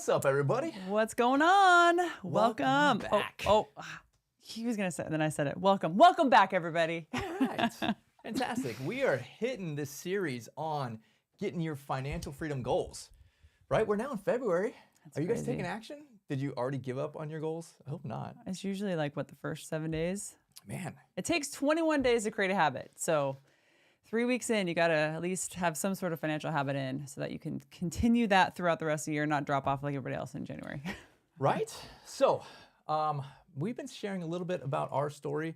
What's up, everybody? What's going on? Welcome back. He was gonna say, and then I said it. Welcome back, everybody. All right, fantastic. We are hitting this series on getting your financial freedom goals. Right? We're now in February. Are you guys crazy. taking action? Did you already give up on your goals? I hope not. It's usually like the first 7 days. Man, It takes 21 days to create a habit. So 3 weeks in, you gotta at least have some sort of financial habit in so that you can continue that throughout the rest of the year, not drop off like everybody else in January. right? So, we've been sharing a little bit about our story.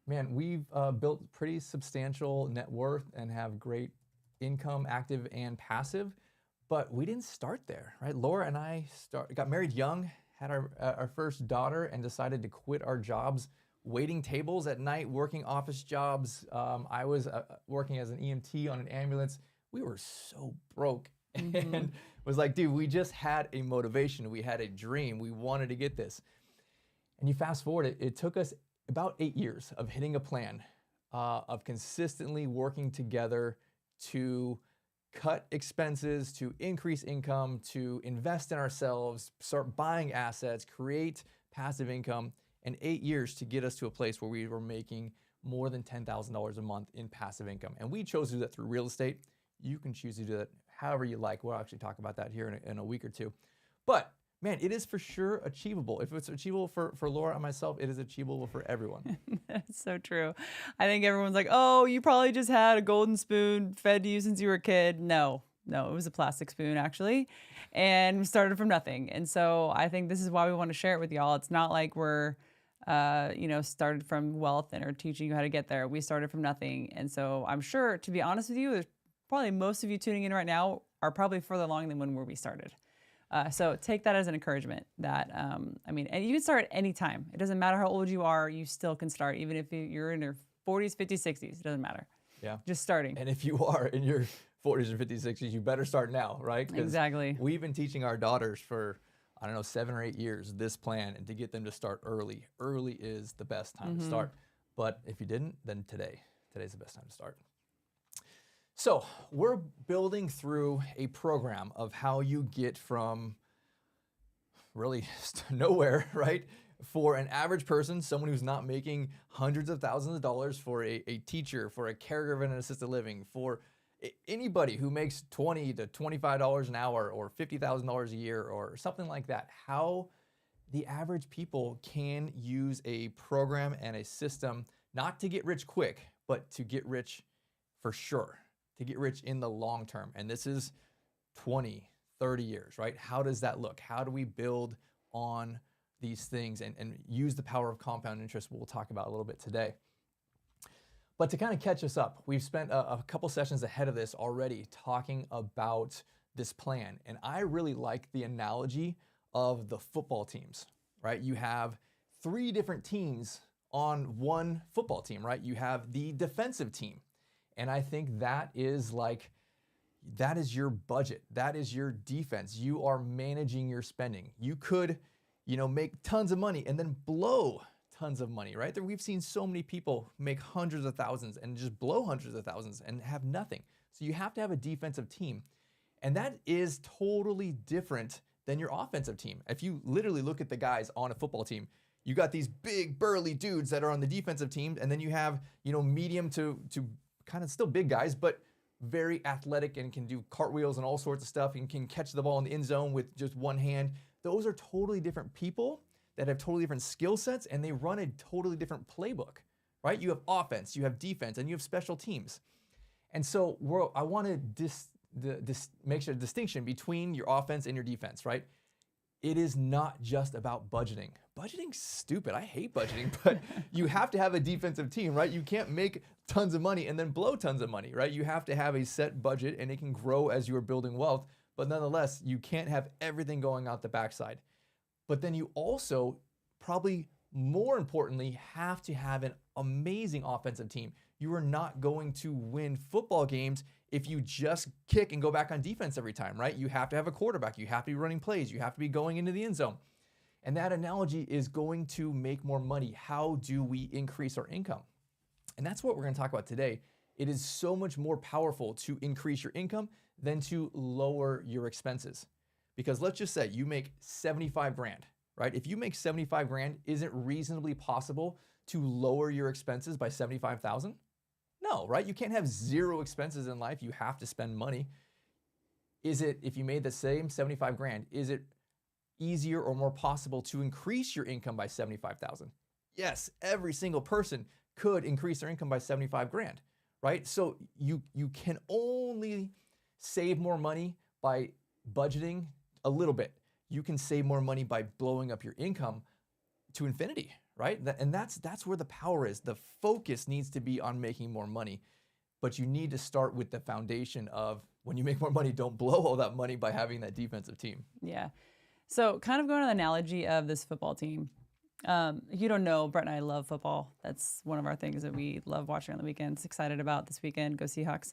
Man, we've built pretty substantial net worth and have great income, active and passive, but we didn't start there, right? Laura and I got married young, had our first daughter, and decided to quit our jobs, waiting tables at night, working office jobs. I was working as an EMT on an ambulance. We were so broke and was like, dude, we just had a motivation. We had a dream. We wanted to get this. And you fast forward, it took us about 8 years of hitting a plan, of consistently working together to cut expenses, to increase income, to invest in ourselves, start buying assets, create passive income, and 8 years to get us to a place where we were making more than $10,000 a month in passive income. And we chose to do that through real estate. You can choose to do that however you like. We'll actually talk about that here in a week or two. But man, it is for sure achievable. If it's achievable for Laura and myself, it is achievable for everyone. That's so true. I think everyone's like, oh, you probably just had a golden spoon fed to you since you were a kid. No, it was a plastic spoon actually. And we started from nothing. And so I think this is why we want to share it with y'all. It's not like we're, started from wealth and are teaching you how to get there. We started from nothing. And so I'm sure, to be honest with you, there's probably most of you tuning in right now are probably further along than when we started. So take that as an encouragement that, and you can start at any time. It doesn't matter how old you are, you still can start, even if you're in your 40s, 50s, 60s, it doesn't matter. Yeah. Just starting. And if you are in your 40s or 50s, 60s, you better start now, right? 'Cause Exactly. we've been teaching our daughters for, 7 or 8 years this plan, and to get them to start early. Early is the best time to start. But if you didn't, then today's the best time to start. So we're building through a program of how you get from really nowhere, right? For an average person, someone who's not making hundreds of thousands of dollars, for a teacher, for a caregiver in an assisted living, for anybody who makes $20 to $25 an hour or $50,000 a year or something like that, how the average people can use a program and a system not to get rich quick, but to get rich for sure, to get rich in the long term. And this is 20, 30 years, right? How does that look? How do we build on these things and use the power of compound interest, we'll talk about a little bit today. But to kind of catch us up, we've spent a couple sessions ahead of this already talking about this plan. And I really like the analogy of the football teams, right? You have 3 different teams on one football team, right? You have the defensive team. And I think that is your budget. That is your defense. You are managing your spending. You could, make tons of money and then blow tons of money, right? We've seen so many people make hundreds of thousands and just blow hundreds of thousands and have nothing. So you have to have a defensive team. And that is totally different than your offensive team. If you literally look at the guys on a football team, you got these big burly dudes that are on the defensive team, and then you have, medium to kind of still big guys, but very athletic and can do cartwheels and all sorts of stuff and can catch the ball in the end zone with just one hand. Those are totally different people that have totally different skill sets, and they run a totally different playbook, right? You have offense, you have defense, and you have special teams. And so I want to make sure a distinction between your offense and your defense, right? It is not just about budgeting. Budgeting's stupid. I hate budgeting, but you have to have a defensive team, right? You can't make tons of money and then blow tons of money, right? You have to have a set budget, and it can grow as you are building wealth, but nonetheless, you can't have everything going out the backside. But then you also, probably more importantly, have to have an amazing offensive team. You are not going to win football games if you just kick and go back on defense every time, right? You have to have a quarterback. You have to be running plays. You have to be going into the end zone. And that analogy is going to make more money. How do we increase our income? And that's what we're going to talk about today. It is so much more powerful to increase your income than to lower your expenses. Because let's just say you make 75 grand, right? If you make 75 grand, is it reasonably possible to lower your expenses by 75,000? No, right? You can't have zero expenses in life. You have to spend money. Is it, if you made the same 75 grand, is it easier or more possible to increase your income by 75,000? Yes, every single person could increase their income by 75 grand, right? So you can only save more money by budgeting a little bit. You can save more money by blowing up your income to infinity, right? And that's where the power is. The focus needs to be on making more money, but you need to start with the foundation of when you make more money, don't blow all that money by having that defensive team. Yeah. So kind of going to the analogy of this football team. You don't know, Brett and I love football. That's one of our things that we love watching on the weekends. Excited about this weekend. Go Seahawks.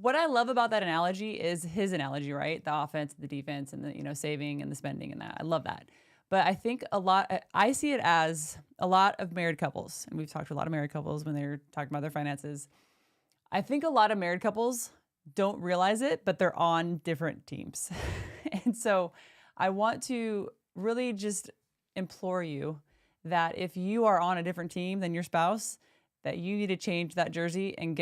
What I love about that analogy is his analogy, right? The offense, the defense, and the saving and the spending and that. I love that. But I think I see it as a lot of married couples, and we've talked to a lot of married couples when they're talking about their finances. I think a lot of married couples don't realize it, but they're on different teams. And so I want to really just implore you that if you are on a different team than your spouse, that you need to change that jersey and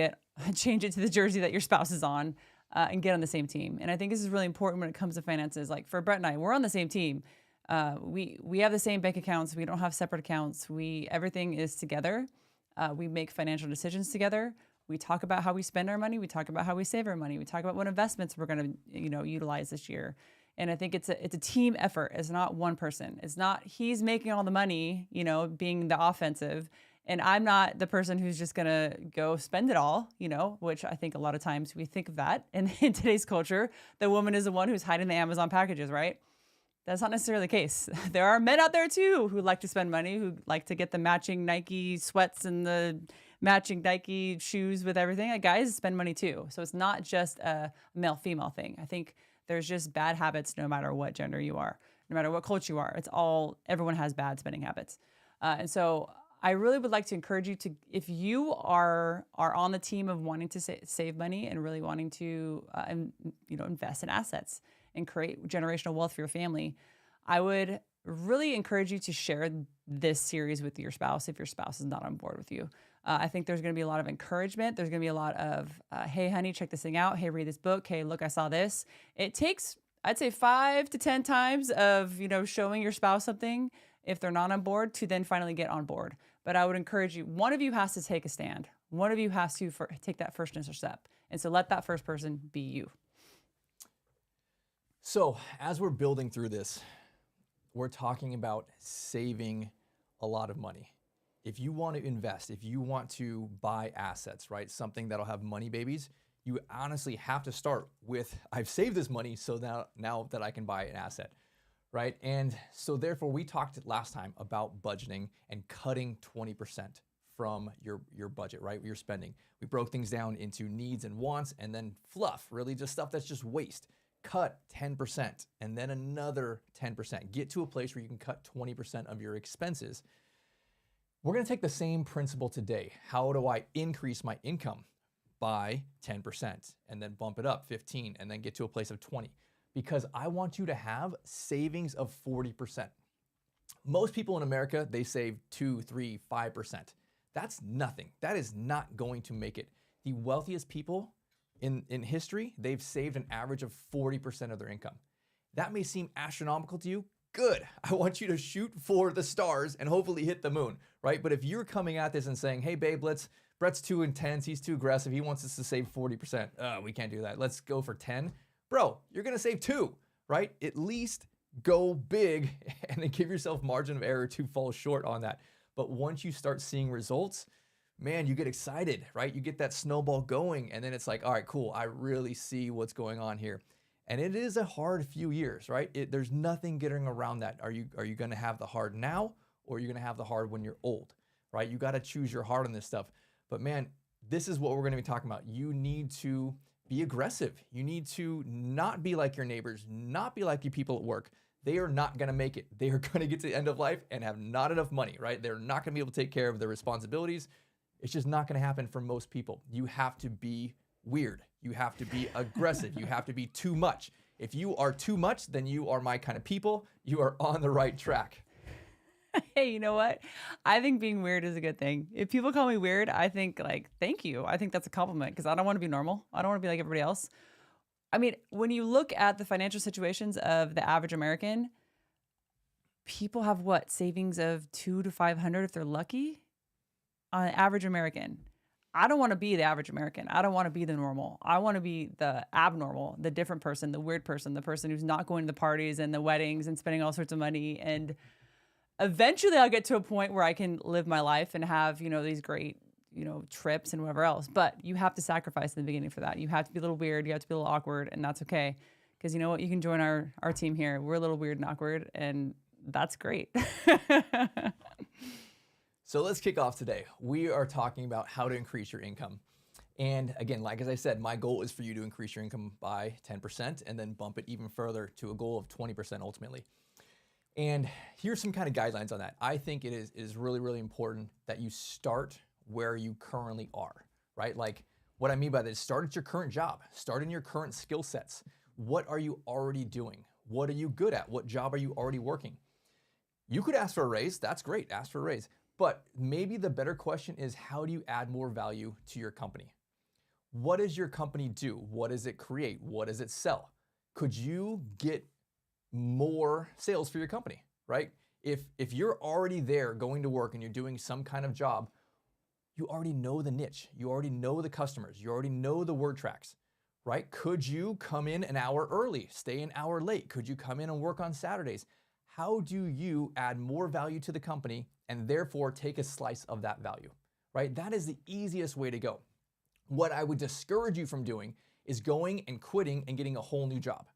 change it to the jersey that your spouse is on, and get on the same team. And I think this is really important when it comes to finances. Like for Brett and I, we're on the same team. We have the same bank accounts. We don't have separate accounts. Everything is together. We make financial decisions together. We talk about how we spend our money. We talk about how we save our money. We talk about what investments we're going to, utilize this year. And I think it's a team effort. It's not one person. It's not he's making all the money, being the offensive, and I'm not the person who's just going to go spend it all, which I think a lot of times we think of that. And in today's culture, the woman is the one who's hiding the Amazon packages, right? That's not necessarily the case. There are men out there too who like to spend money, who like to get the matching Nike sweats and the matching Nike shoes with everything. Like guys spend money too. So it's not just a male-female thing. I think there's just bad habits no matter what gender you are, no matter what culture you are. Everyone has bad spending habits. And so I really would like to encourage you to, if you are on the team of wanting to save money and really wanting to invest in assets and create generational wealth for your family, I would really encourage you to share this series with your spouse if your spouse is not on board with you. I think there's going to be a lot of encouragement. There's going to be a lot of, hey, honey, check this thing out. Hey, read this book. Hey, look, I saw this. It takes, I'd say 5 to 10 times of, showing your spouse something if they're not on board to then finally get on board. But I would encourage you, one of you has to take a stand. One of you has to take that first initial step. And so let that first person be you. So as we're building through this, we're talking about saving a lot of money. If you want to invest, if you want to buy assets, right, something that'll have money babies, you honestly have to start with, I've saved this money so now that I can buy an asset, right? And so therefore we talked last time about budgeting and cutting 20% from your budget, right? Your spending. We broke things down into needs and wants and then fluff, really just stuff that's just waste. Cut 10% and then another 10%. Get to a place where you can cut 20% of your expenses. We're going to take the same principle today. How do I increase my income by 10% and then bump it up 15 and then get to a place of 20? Because I want you to have savings of 40%. Most people in America, they save 2, 3, 5%. That's nothing. That is not going to make it. The wealthiest people in history, they've saved an average of 40% of their income. That may seem astronomical to you. Good. I want you to shoot for the stars and hopefully hit the moon, right? But if you're coming at this and saying, hey, babe, Brett's too intense, he's too aggressive, he wants us to save 40%. We can't do that. Let's go for 10. Bro, you're going to save 2, right? At least go big and then give yourself margin of error to fall short on that. But once you start seeing results, man, you get excited, right? You get that snowball going and then it's like, all right, cool. I really see what's going on here. And it is a hard few years, right? There's nothing getting around that. Are you going to have the hard now or are you going to have the hard when you're old, right? You got to choose your heart on this stuff. But man, this is what we're going to be talking about. You need to be aggressive. You need to not be like your neighbors, not be like your people at work. They are not going to make it. They are going to get to the end of life and have not enough money, right? They're not going to be able to take care of their responsibilities. It's just not going to happen for most people. You have to be weird. You have to be aggressive. You have to be too much. If you are too much, then you are my kind of people. You are on the right track. Hey, you know what? I think being weird is a good thing. If people call me weird, I think like, thank you. I think that's a compliment because I don't want to be normal. I don't want to be like everybody else. I mean, when you look at the financial situations of the average American, people have what, savings of 200 to 500 if they're lucky on an average American. I don't want to be the average American. I don't want to be the normal. I want to be the abnormal, the different person, the weird person, the person who's not going to the parties and the weddings and spending all sorts of money. And eventually I'll get to a point where I can live my life and have, these great, trips and whatever else. But you have to sacrifice in the beginning for that. You have to be a little weird. You have to be a little awkward, and that's okay. Because you know what? You can join our team here. We're a little weird and awkward, and that's great. So let's kick off today. We are talking about how to increase your income. And again, as I said, my goal is for you to increase your income by 10% and then bump it even further to a goal of 20% ultimately. And here's some kind of guidelines on that. I think it is really, really important that you start where you currently are, right? Like what I mean by that is start at your current job, start in your current skill sets. What are you already doing? What are you good at? What job are you already working? You could ask for a raise. That's great. Ask for a raise. But maybe the better question is, how do you add more value to your company? What does your company do? What does it create? What does it sell? Could you get more sales for your company, right? If you're already there going to work and you're doing some kind of job, you already know the niche. You already know the customers. You already know the word tracks, right? Could you come in an hour early, stay an hour late? Could you come in and work on Saturdays? How do you add more value to the company and therefore take a slice of that value, right? That is the easiest way to go. What I would discourage you from doing is going and quitting and getting a whole new job.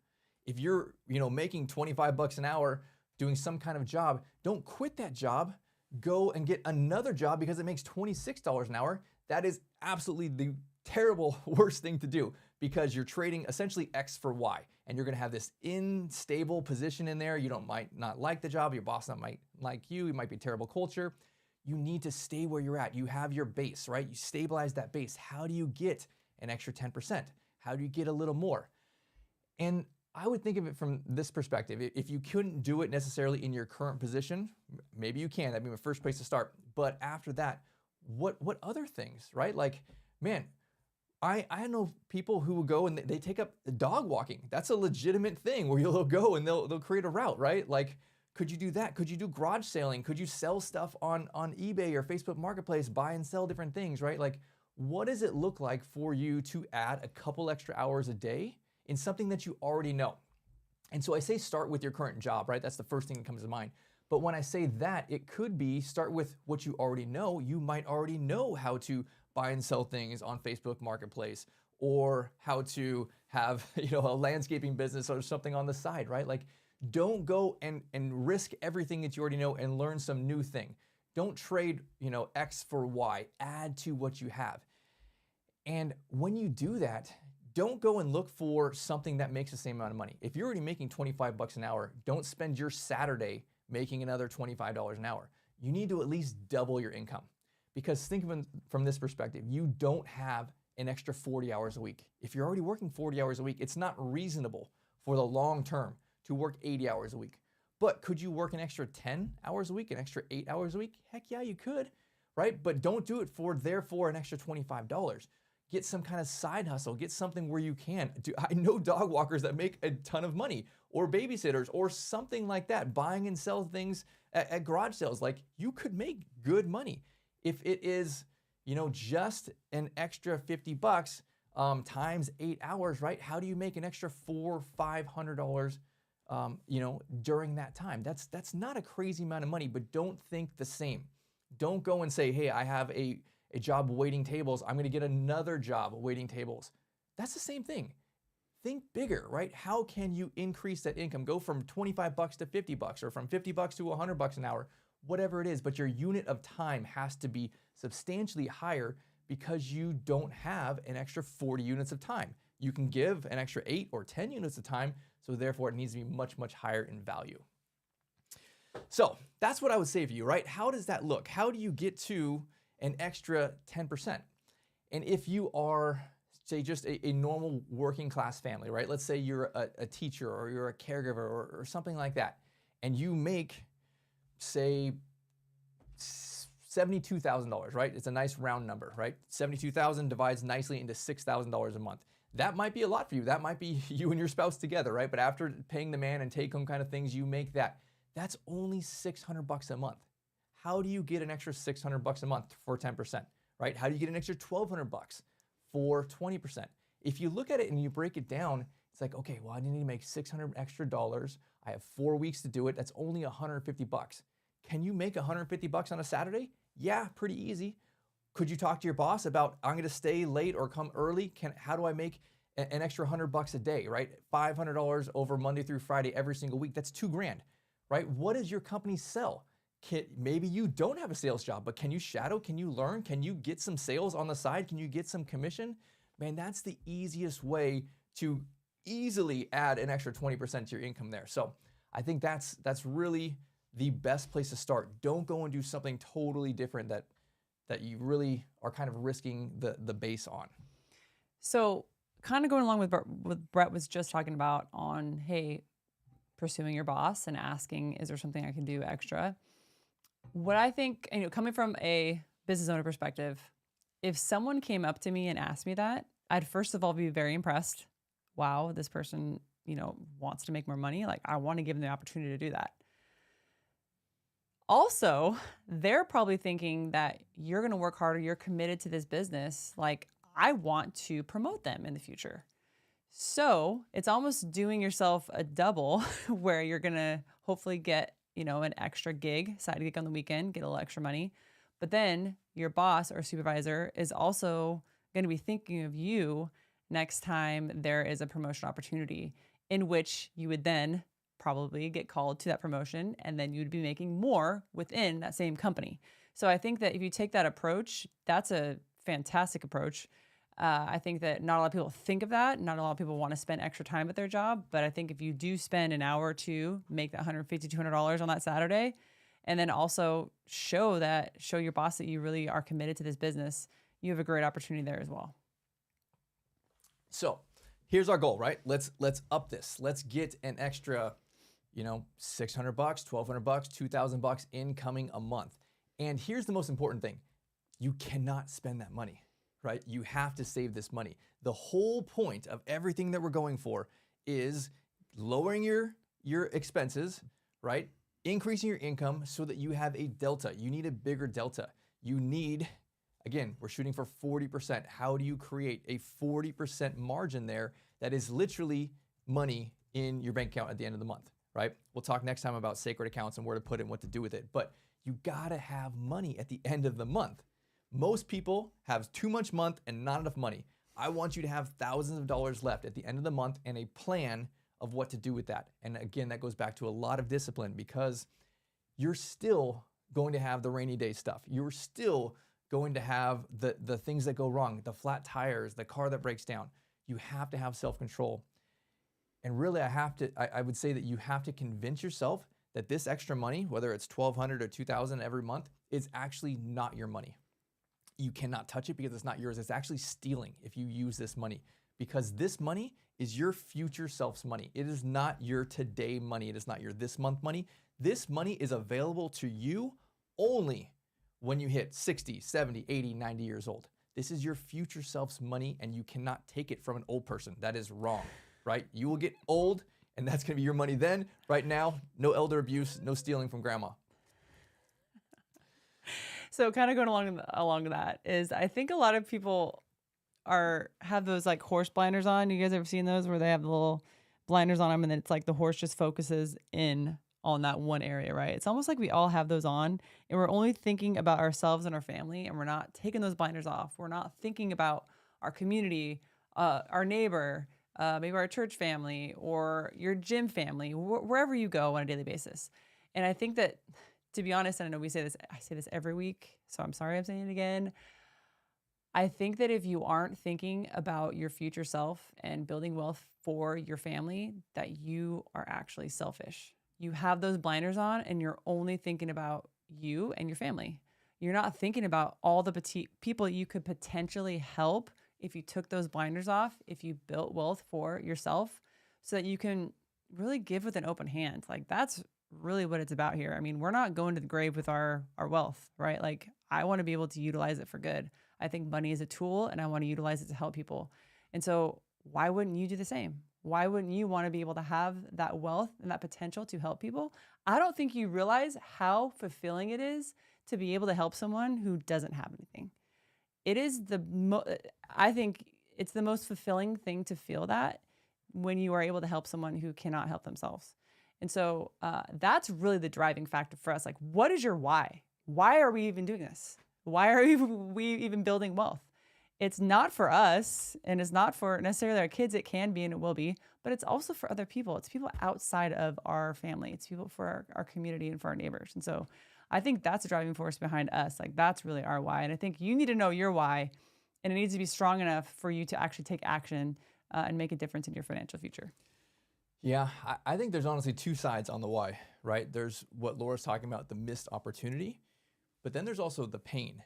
If you're, making 25 bucks an hour doing some kind of job, don't quit that job. Go and get another job because it makes $26 an hour. That is absolutely the terrible worst thing to do because you're trading essentially X for Y, and you're going to have this unstable position in there. You might not like the job. Your boss might like you. It might be terrible culture. You need to stay where you're at. You have your base, right? You stabilize that base. How do you get an extra 10%? How do you get a little more? And I would think of it from this perspective. If you couldn't do it necessarily in your current position, maybe you can. That'd be my first place to start. But after that, what other things, right? Like, man, I know people who will go and they take up dog walking. That's a legitimate thing where you'll go and they'll create a route, right? Like, could you do that? Could you do garage selling? Could you sell stuff on eBay or Facebook Marketplace, buy and sell different things, right? Like, what does it look like for you to add a couple extra hours a day in something that you already know? And so I say start with your current job, right? That's the first thing that comes to mind. But when I say that, it could be start with what you already know. You might already know how to buy and sell things on Facebook Marketplace, or how to have, a landscaping business or something on the side, right? Like, don't go and risk everything that you already know and learn some new thing. Don't trade, X for Y. Add to what you have. And when you do that, don't go and look for something that makes the same amount of money. If you're already making 25 bucks an hour, don't spend your Saturday making another $25 an hour. You need to at least double your income. Because think of it from this perspective, you don't have an extra 40 hours a week. If you're already working 40 hours a week, it's not reasonable for the long term to work 80 hours a week. But could you work an extra 10 hours a week, an extra 8 hours a week? Heck yeah, you could, right? But don't do it for therefore an extra $25. Get some kind of side hustle. Get something where you can. I know dog walkers that make a ton of money, or babysitters, or something like that, buying and sell things at garage sales. Like, you could make good money. If it is, just an extra 50 bucks times 8 hours, right? How do you make an extra $400-500, during that time? That's not a crazy amount of money, but don't think the same. Don't go and say, hey, I have a job waiting tables. I'm going to get another job waiting tables. That's the same thing. Think bigger, right? How can you increase that income? Go from 25 bucks to 50 bucks, or from 50 bucks to 100 bucks an hour, whatever it is, but your unit of time has to be substantially higher because you don't have an extra 40 units of time. You can give an extra 8 or 10 units of time, so therefore it needs to be much, much higher in value. So that's what I would say for you, right? How does that look? How do you get to an extra 10%? And if you are say just a normal working class family, right? Let's say you're a teacher or you're a caregiver or something like that, and you make, say, $72,000, right? It's a nice round number, right? 72,000 divides nicely into $6,000 a month. That might be a lot for you. That might be you and your spouse together, right? But after paying the man and take home kind of things, you make that. That's only $600 a month. How do you get an extra $600 a month for 10%, right? How do you get an extra $1,200 for 20%? If you look at it and you break it down, it's like, okay, well, I need to make $600 extra dollars. I have 4 weeks to do it. That's only $150. Can you make $150 on a Saturday? Yeah, pretty easy. Could you talk to your boss about, I'm gonna stay late or come early? How do I make an extra $100 a day, right? $500 over Monday through Friday every single week. That's $2,000, right? What does your company sell? Maybe you don't have a sales job, but can you shadow? Can you learn? Can you get some sales on the side? Can you get some commission? Man, that's the easiest way to easily add an extra 20% to your income there. So I think that's really the best place to start. Don't go and do something totally different that you really are kind of risking the base on. So kind of going along with what Brett was just talking about on, hey, pursuing your boss and asking, is there something I can do extra? What I think, coming from a business owner perspective, if someone came up to me and asked me that, I'd first of all be very impressed. Wow, this person, wants to make more money. Like, I want to give them the opportunity to do that. Also, they're probably thinking that you're going to work harder. You're committed to this business. Like, I want to promote them in the future. So it's almost doing yourself a double where you're going to hopefully get, an extra side gig on the weekend, get a little extra money. But then your boss or supervisor is also going to be thinking of you next time there is a promotion opportunity, in which you would then probably get called to that promotion, and then you'd be making more within that same company. So I think that if you take that approach, that's a fantastic approach. I think that not a lot of people think of that. Not a lot of people want to spend extra time at their job. But I think if you do spend an hour or two, make that $150, $200 on that Saturday, and then also show your boss that you really are committed to this business, you have a great opportunity there as well. So here's our goal, right? Let's up this. Let's get an extra, $600, $1,200, $2,000 incoming a month. And here's the most important thing. You cannot spend that money, right? You have to save this money. The whole point of everything that we're going for is lowering your expenses, right? Increasing your income so that you have a delta. You need a bigger delta. You need, again, we're shooting for 40%. How do you create a 40% margin there that is literally money in your bank account at the end of the month, right? We'll talk next time about sacred accounts and where to put it and what to do with it. But you gotta have money at the end of the month. Most people have too much month and not enough money. I want you to have thousands of dollars left at the end of the month and a plan of what to do with that. And again, that goes back to a lot of discipline, because you're still going to have the rainy day stuff. You're still going to have the things that go wrong, the flat tires, the car that breaks down. You have to have self-control. And really, I would say that you have to convince yourself that this extra money, whether it's $1,200 or $2,000 every month, is actually not your money. You cannot touch it because it's not yours. It's actually stealing if you use this money, because this money is your future self's money. It is not your today money. It is not your this month money. This money is available to you only when you hit 60, 70, 80, 90 years old. This is your future self's money, and you cannot take it from an old person. That is wrong, right? You will get old, and that's gonna be your money then. Right now, no elder abuse, no stealing from grandma. So kind of going along that is, I think a lot of people have those like horse blinders on. You guys ever seen those where they have the little blinders on them, and then it's like the horse just focuses in on that one area, right? It's almost like we all have those on, and we're only thinking about ourselves and our family, and we're not taking those blinders off. We're not thinking about our community, our neighbor, maybe our church family or your gym family, wherever you go on a daily basis. And I think that, to be honest, and I know I say this every week, so I'm sorry I'm saying it again. I think that if you aren't thinking about your future self and building wealth for your family, that you are actually selfish. You have those blinders on and you're only thinking about you and your family. You're not thinking about all the people you could potentially help if you took those blinders off, if you built wealth for yourself so that you can really give with an open hand. Like that's really what it's about here. I mean, we're not going to the grave with our wealth, right? Like I want to be able to utilize it for good. I think money is a tool and I want to utilize it to help people. And so why wouldn't you do the same? Why wouldn't you want to be able to have that wealth and that potential to help people? I don't think you realize how fulfilling it is to be able to help someone who doesn't have anything. It is I think it's the most fulfilling thing to feel that when you are able to help someone who cannot help themselves. And so that's really the driving factor for us. Like, what is your why? Why are we even doing this? Why are we even building wealth? It's not for us, and it's not for necessarily our kids. It can be and it will be, but it's also for other people. It's people outside of our family. It's people for our community and for our neighbors. And so I think that's a driving force behind us. Like that's really our why. And I think you need to know your why, and it needs to be strong enough for you to actually take action and make a difference in your financial future. Yeah, I think there's honestly two sides on the why, right? There's what Laura's talking about, the missed opportunity, but then there's also the pain.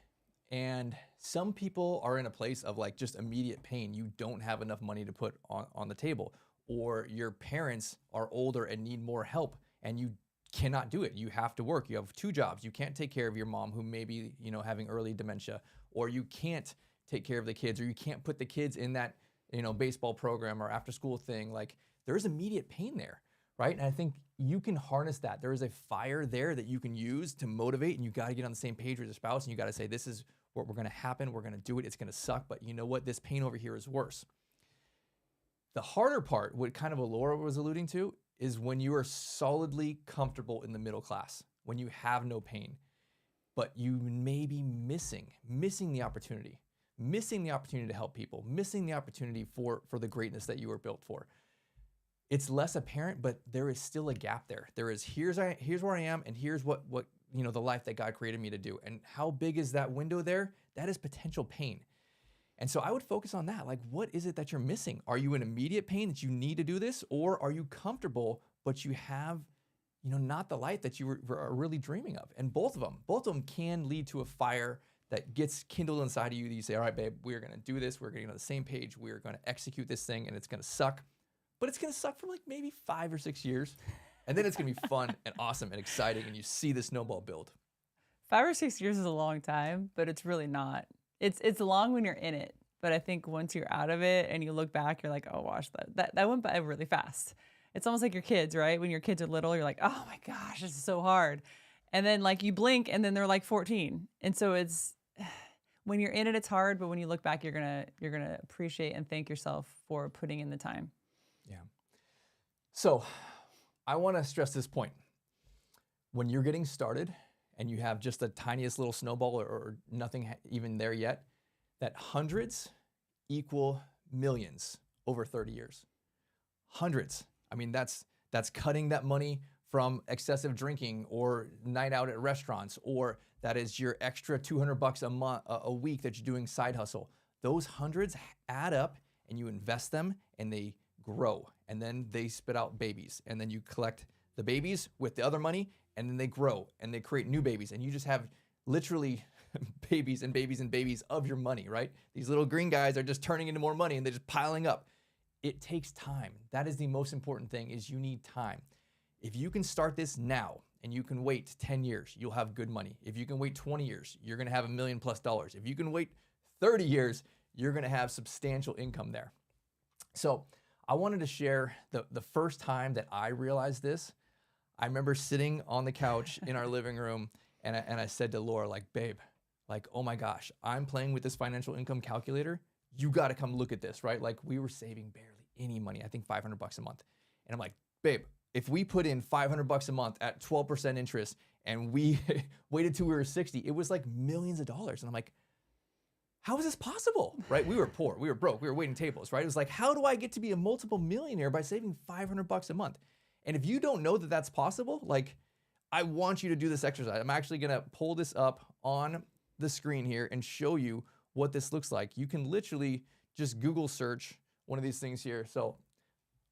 And some people are in a place of like just immediate pain. You don't have enough money to put on the table, or your parents are older and need more help and you cannot do it. You have to work. You have 2 jobs. You can't take care of your mom who may be, having early dementia, or you can't take care of the kids, or you can't put the kids in that, baseball program or after school thing. Like there's immediate pain there, right? And I think you can harness that. There is a fire there that you can use to motivate, and you got to get on the same page with your spouse, and you got to say, this is what we're going to happen. We're going to do it. It's going to suck, but you know what? This pain over here is worse. The harder part, what kind of Laura was alluding to, is when you are solidly comfortable in the middle class, when you have no pain, but you may be missing the opportunity to help people, missing the opportunity for the greatness that you were built for. It's less apparent, but there is still a gap there. There is, here's where I am, and here's what the life that God created me to do. And how big is that window there? That is potential pain. And so I would focus on that. Like, what is it that you're missing? Are you in immediate pain that you need to do this? Or are you comfortable, but you have, not the life that you are really dreaming of? And both of them can lead to a fire that gets kindled inside of you that you say, all right, babe, we're going to do this. We're going to get on the same page. We're going to execute this thing, and it's going to suck. But it's going to suck for like maybe 5 or 6 years. And then it's going to be fun and awesome and exciting, and you see the snowball build. 5 or 6 years is a long time, but it's really not. It's long when you're in it. But I think once you're out of it and you look back, you're like, oh, gosh, that went by really fast. It's almost like your kids, right? When your kids are little, you're like, oh my gosh, this is so hard. And then like you blink and then they're like 14. And so it's, when you're in it, it's hard. But when you look back, you're gonna appreciate and thank yourself for putting in the time. Yeah. So I want to stress this point. When you're getting started and you have just the tiniest little snowball or nothing even there yet, that hundreds equal millions over 30 years. Hundreds. I mean, that's cutting that money from excessive drinking or night out at restaurants, or that is your extra $200 a week that you're doing side hustle. Those hundreds add up and you invest them and they grow, and then they spit out babies, and then you collect the babies with the other money, and then they grow and they create new babies, and you just have literally babies and babies and babies of your money, right? These little green guys are just turning into more money and they're just piling up. It takes time. That is the most important thing, is you need time. If you can start this now and you can wait 10 years, you'll have good money. If you can wait 20 years, you're gonna have $1 million+. If you can wait 30 years, you're gonna have substantial income there. So I wanted to share the first time that I realized this. I remember sitting on the couch in our living room and I said to Laura, like, babe, like, oh my gosh, I'm playing with this financial income calculator. You got to come look at this, right? Like, we were saving barely any money, I think $500 a month. And I'm like, babe, if we put in $500 a month at 12% interest and we waited till we were 60, it was like millions of dollars. And I'm like, how is this possible, right? We were poor, we were broke, we were waiting tables, right? It was like, how do I get to be a multiple millionaire by saving $500 a month? And if you don't know that that's possible, like, I want you to do this exercise. I'm actually gonna pull this up on the screen here and show you what this looks like. You can literally just Google search one of these things here. So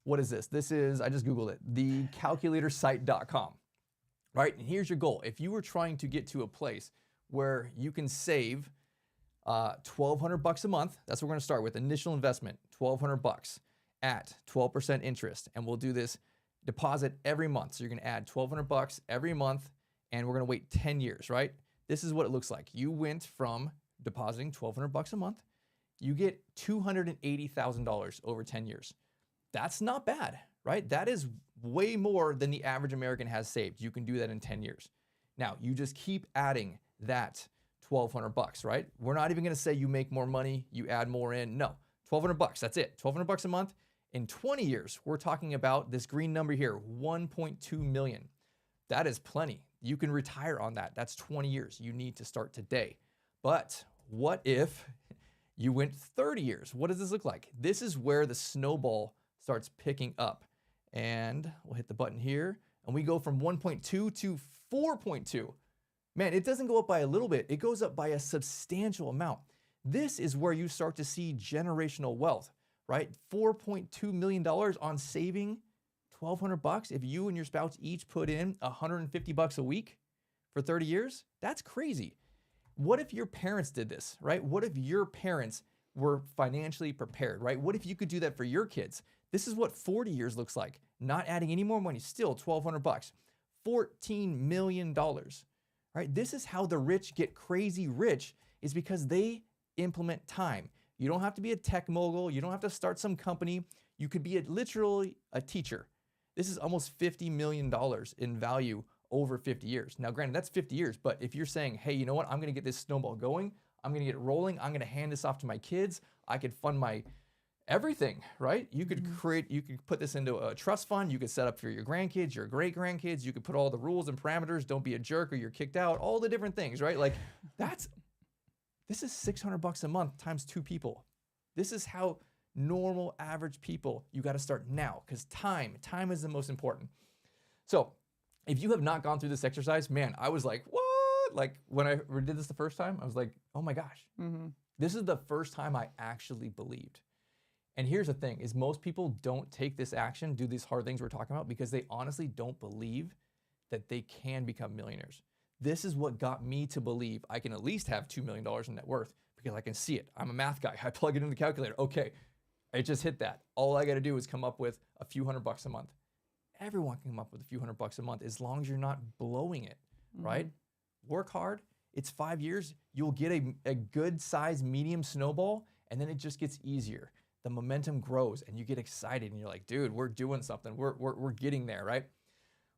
what is this? This is, I just Googled it, thecalculatorsite.com, right? And here's your goal. If you were trying to get to a place where you can save $1,200 a month. That's what we're going to start with. Initial investment, $1,200 at 12% interest. And we'll do this deposit every month. So you're going to add $1,200 every month, and we're going to wait 10 years, right? This is what it looks like. You went from depositing $1,200 a month. You get $280,000 over 10 years. That's not bad, right? That is way more than the average American has saved. You can do that in 10 years. Now, you just keep adding that $1,200, right? We're not even going to say you make more money, you add more in. No, $1,200, that's it. $1,200 a month. In 20 years, we're talking about this green number here, 1.2 million. That is plenty. You can retire on that. That's 20 years. You need to start today. But what if you went 30 years? What does this look like? This is where the snowball starts picking up. And we'll hit the button here, and we go from 1.2 to 4.2. Man, it doesn't go up by a little bit. It goes up by a substantial amount. This is where you start to see generational wealth, right? $4.2 million on saving $1,200. If you and your spouse each put in $150 a week for 30 years, that's crazy. What if your parents did this, right? What if your parents were financially prepared, right? What if you could do that for your kids? This is what 40 years looks like. Not adding any more money, still $1,200, $14 million, right? This is how the rich get crazy rich, is because they implement time. You don't have to be a tech mogul. You don't have to start some company. You could be literally a teacher. This is almost $50 million in value over 50 years. Now, granted, that's 50 years, but if you're saying, hey, you know what? I'm going to get this snowball going. I'm going to get it rolling. I'm going to hand this off to my kids. I could fund my everything, right? You could you could put this into a trust fund. You could set up for your grandkids, your great grandkids. You could put all the rules and parameters. Don't be a jerk or you're kicked out. All the different things, right? Like this is $600 a month times 2 people. This is how normal average people, you got to start now, because time is the most important. So if you have not gone through this exercise, man, I was like, what? Like when I did this the first time, I was like, oh my gosh, this is the first time I actually believed. And here's the thing, is most people don't take this action, do these hard things we're talking about, because they honestly don't believe that they can become millionaires. This is what got me to believe I can at least have $2 million in net worth, because I can see it. I'm a math guy. I plug it in the calculator. Okay, I just hit that. All I got to do is come up with a few $100 a month. Everyone can come up with a few $100 a month, as long as you're not blowing it, right? Work hard. It's 5 years. You'll get a good size medium snowball, and then it just gets easier. The momentum grows and you get excited and you're like, dude, we're doing something. We're getting there, right?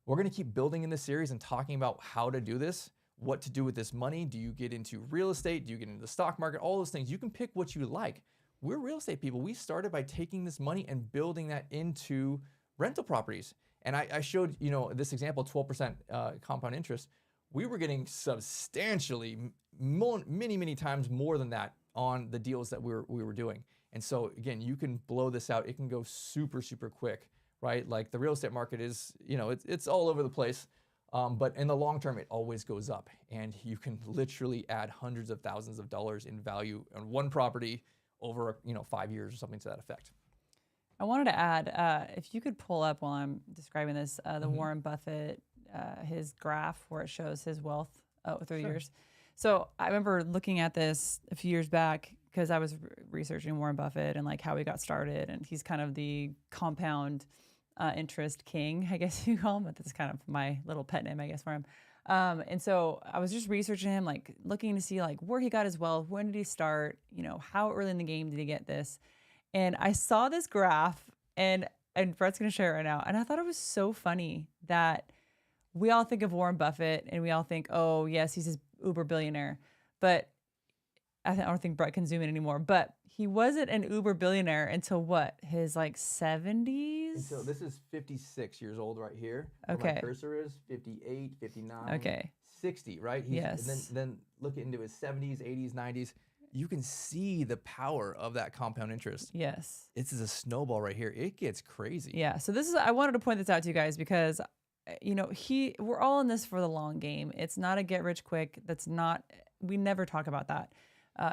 We're going to keep building in this series and talking about how to do this, what to do with this money. Do you get into real estate? Do you get into the stock market? All those things. You can pick what you like. We're real estate people. We started by taking this money and building that into rental properties. And I showed, this example, 12% compound interest. We were getting substantially many times more than that on the deals that we were doing. And so again, you can blow this out. It can go super quick, right? Like the real estate market is, it's all over the place. But in the long term, it always goes up, and you can literally add hundreds of thousands of dollars in value on one property over, 5 years or something to that effect. I wanted to add, if you could pull up while I'm describing this, the Warren Buffett, his graph where it shows his wealth through the years. So I remember looking at this a few years back, because I was researching Warren Buffett and like how he got started, and he's kind of the compound interest king, I guess you call him, but that's kind of my little pet name, I guess, for him. And so I was just researching him, like looking to see like where he got his wealth, when did he start, how early in the game did he get this? And I saw this graph, and Brett's going to share it right now. And I thought it was so funny that we all think of Warren Buffett and we all think, oh yes, he's this uber billionaire, but I don't think Brett can zoom in anymore, but he wasn't an uber billionaire until what? His like 70s? So this is 56 years old right here. Okay. Where my cursor is 58, 59, okay. 60, right? Yes. And then look into his 70s, 80s, 90s. You can see the power of that compound interest. Yes. This is a snowball right here. It gets crazy. Yeah. So I wanted to point this out to you guys because, we're all in this for the long game. It's not a get rich quick. We never talk about that.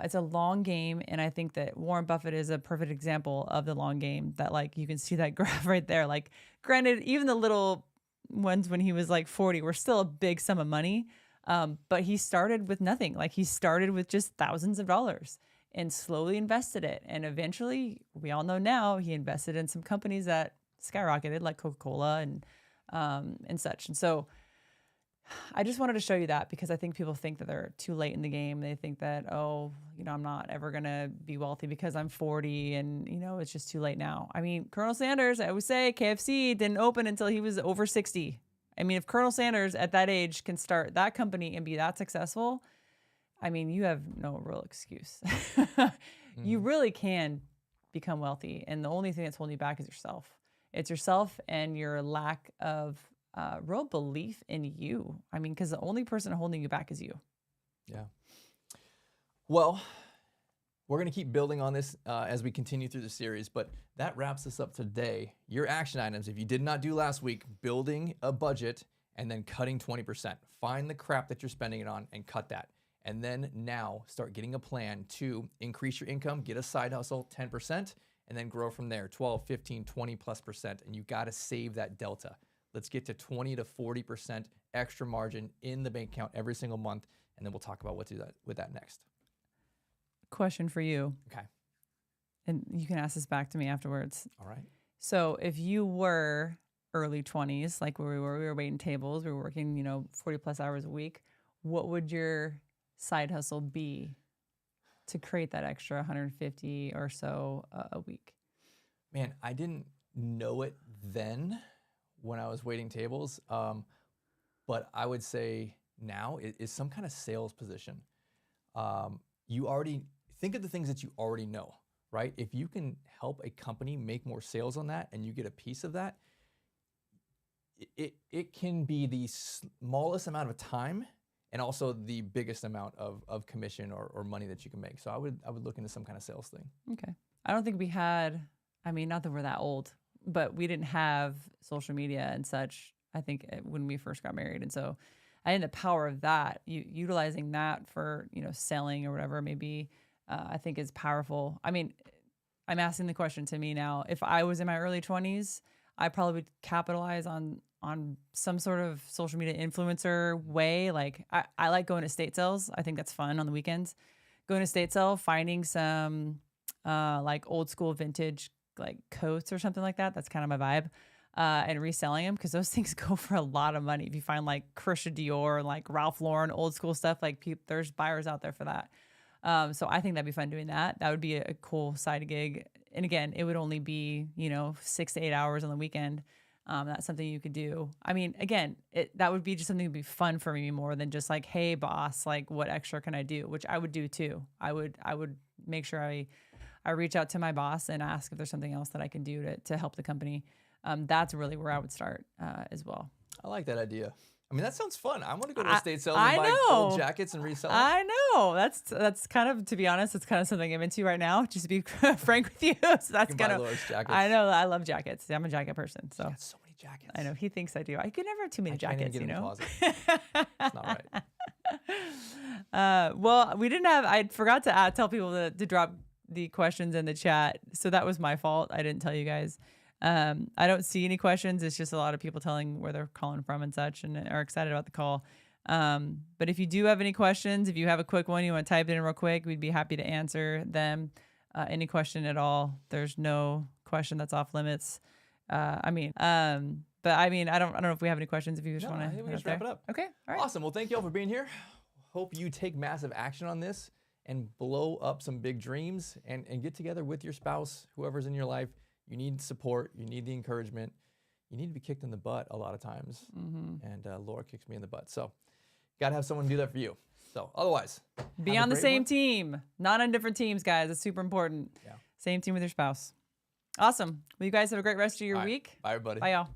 It's a long game, and I think that Warren Buffett is a perfect example of the long game. That like you can see that graph right there. Like, granted, even the little ones when he was like 40 were still a big sum of money, But he started with nothing. Like he started with just thousands of dollars and slowly invested it. And eventually, we all know now, he invested in some companies that skyrocketed, like Coca-Cola and such. And so I just wanted to show you that because I think people think that they're too late in the game. They think that, oh, I'm not ever going to be wealthy because I'm 40 and, it's just too late now. I mean, Colonel Sanders, I always say KFC didn't open until he was over 60. I mean, if Colonel Sanders at that age can start that company and be that successful, I mean, you have no real excuse. You really can become wealthy. And the only thing that's holding you back is yourself. It's yourself and your lack of real belief in you. I mean, because the only person holding you back is you. Yeah. Well, we're going to keep building on this as we continue through the series, but that wraps us up today. Your action items, if you did not do last week, building a budget and then cutting 20%. Find the crap that you're spending it on and cut that. And then now start getting a plan to increase your income, get a side hustle, 10%, and then grow from there, 12, 15, 20+%. And you got to save that delta. Let's get to 20 to 40% extra margin in the bank account every single month. And then we'll talk about what to do with that next. Question for you. Okay. And you can ask this back to me afterwards. All right. So if you were early 20s, like where we were waiting tables, we were working, 40 plus hours a week, what would your side hustle be to create that extra 150 or so a week? Man, I didn't know it then when I was waiting tables, but I would say now it is some kind of sales position. You already think of the things that you already know, right? If you can help a company make more sales on that and you get a piece of that, it can be the smallest amount of time and also the biggest amount of commission or money that you can make. So I would look into some kind of sales thing. Okay. I don't think we had, I mean, not that we're that old, but we didn't have social media and such, I think, when we first got married. And so I think the power of that, utilizing that for, selling or whatever, maybe, I think is powerful. I mean, I'm asking the question to me now. If I was in my early 20s, I probably would capitalize on some sort of social media influencer way. Like I like going to estate sales. I think that's fun on the weekends. Going to estate sale, finding some like old school vintage like coats or something like that. That's kind of my vibe. And reselling them because those things go for a lot of money. If you find like Christian Dior and like Ralph Lauren, old school stuff, like there's buyers out there for that. So I think that'd be fun doing that. That would be a cool side gig. And again, it would only be, 6 to 8 hours on the weekend. That's something you could do. I mean, again, that would be just something that would be fun for me more than just like, hey boss, like what extra can I do? Which I would do too. I would make sure I reach out to my boss and ask if there's something else that I can do to help the company. That's really where I would start as well. I like that idea. I mean, that sounds fun. I want to go to estate sales I and buy know. old jackets and resell them. I know. That's kind of, to be honest, it's kind of something I'm into right now, just to be frank with you. So that's kind of, I know, I love jackets. I'm a jacket person. So. So many jackets. I know, he thinks I do. I could never have too many jackets, Can't even get in the closet. It's not right. Well, I forgot to tell people to drop the questions in the chat. So that was my fault. I didn't tell you guys. I don't see any questions. It's just a lot of people telling where they're calling from and such and are excited about the call. But if you do have any questions, if you have a quick one, you want to type it in real quick, we'd be happy to answer them. Any question at all. There's no question that's off limits. But I mean, I don't know if we have any questions. If you just want to, I think we just wrap it up. Okay. All right. Awesome. Well, thank you all for being here. Hope you take massive action on this and blow up some big dreams and get together with your spouse, whoever's in your life. You need support. You need the encouragement. You need to be kicked in the butt a lot of times. Mm-hmm. And Laura kicks me in the butt. So got to have someone do that for you. So otherwise, be on the same team, not on different teams, guys. It's super important. Yeah. Same team with your spouse. Awesome. Well, you guys have a great rest of your week. Bye, everybody. Bye, y'all.